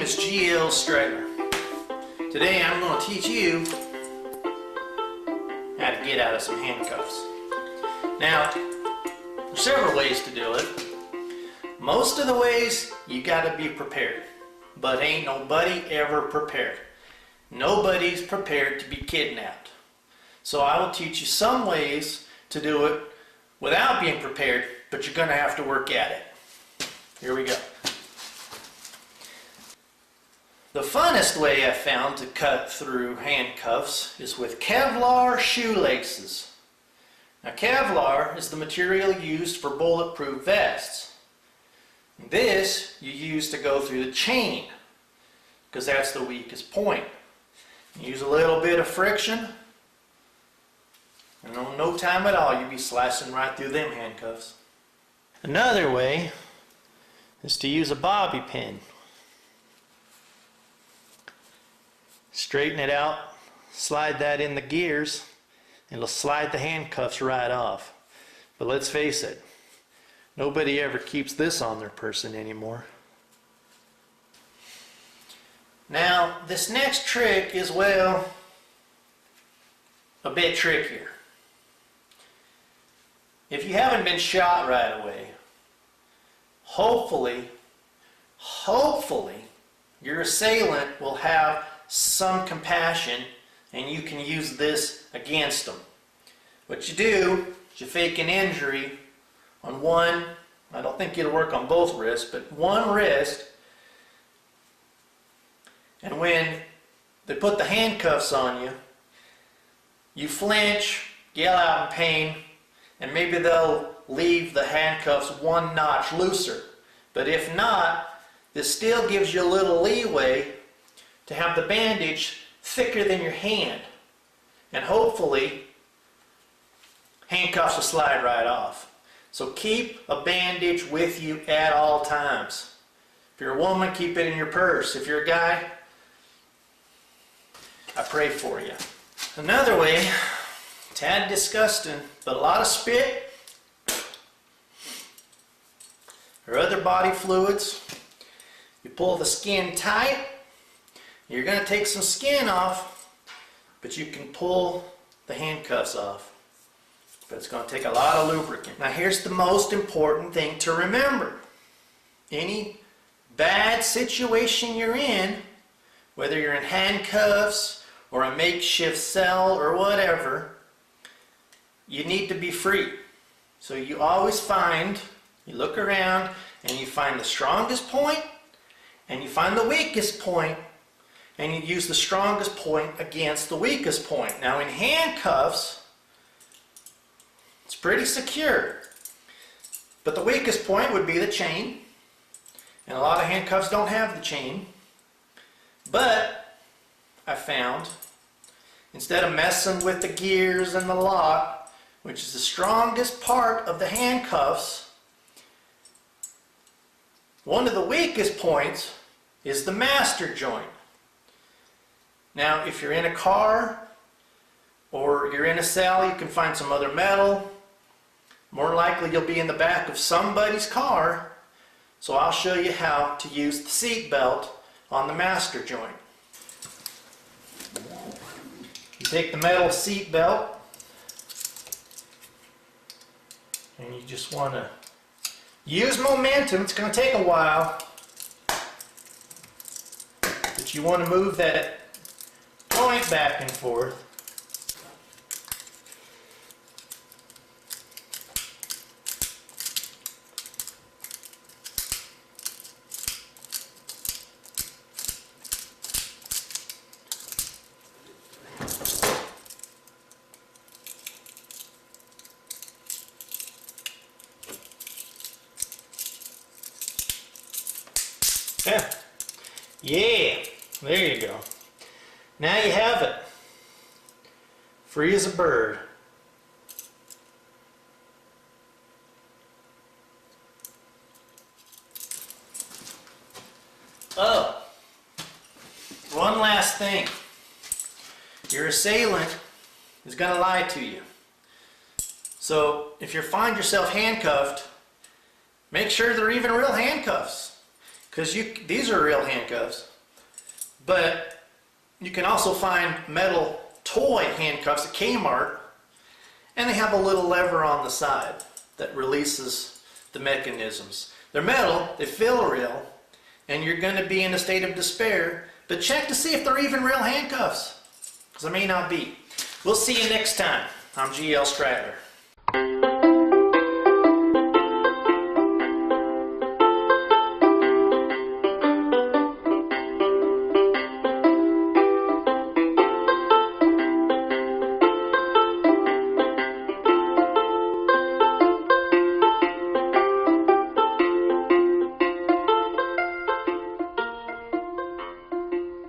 is Strytler. Today I'm going to teach you how to get out of some handcuffs. Now, there's several ways to do it. Most of the ways you got to be prepared, but ain't nobody ever prepared. Nobody's prepared to be kidnapped. So I will teach you some ways to do it without being prepared, but you're going to have to work at it. Here we go. The funnest way I've found to cut through handcuffs is with Kevlar shoelaces. Now, Kevlar is the material used for bulletproof vests. This you use to go through the chain, because that's the weakest point. Use a little bit of friction, and in no time at all you'll be slicing right through them handcuffs. Another way is to use a bobby pin. Straighten it out, slide that in the gears, and it'll slide the handcuffs right off. But let's face it, nobody ever keeps this on their person anymore. Now, this next trick is, well, a bit trickier. If you haven't been shot right away, hopefully, your assailant will have some compassion and you can use this against them. What you do is you fake an injury on one, I don't think it'll work on both wrists, but one wrist, and when they put the handcuffs on you, you flinch, yell out in pain, and maybe they'll leave the handcuffs one notch looser. But if not, this still gives you a little leeway to have the bandage thicker than your hand. And hopefully, handcuffs will slide right off. So keep a bandage with you at all times. If you're a woman, keep it in your purse. If you're a guy, I pray for you. Another way, tad disgusting, but a lot of spit or other body fluids. You pull the skin tight. You're going to take some skin off, but you can pull the handcuffs off. But it's going to take a lot of lubricant. Now here's the most important thing to remember. Any bad situation you're in, whether you're in handcuffs or a makeshift cell or whatever, you need to be free. So you always find, you look around and you find the strongest point and you find the weakest point, and you use the strongest point against the weakest point. Now in handcuffs, it's pretty secure. But the weakest point would be the chain. And a lot of handcuffs don't have the chain. But I found, instead of messing with the gears and the lock, which is the strongest part of the handcuffs, one of the weakest points is the master joint. Now, if you're in a car or you're in a cell, you can find some other metal. More likely you'll be in the back of somebody's car. So I'll show you how to use the seat belt on the master joint. You take the metal seat belt and you just want to use momentum. It's going to take a while, but you want to move that point back and forth. Yeah, there you go. Now you have it. Free as a bird. Oh, one last thing. Your assailant is going to lie to you. So if you find yourself handcuffed, make sure they're even real handcuffs. Because these are real handcuffs. But you can also find metal toy handcuffs at Kmart, and they have a little lever on the side that releases the mechanisms. They're metal, they feel real, and you're going to be in a state of despair, but check to see if they're even real handcuffs, because they may not be. We'll see you next time. I'm GL Strytler.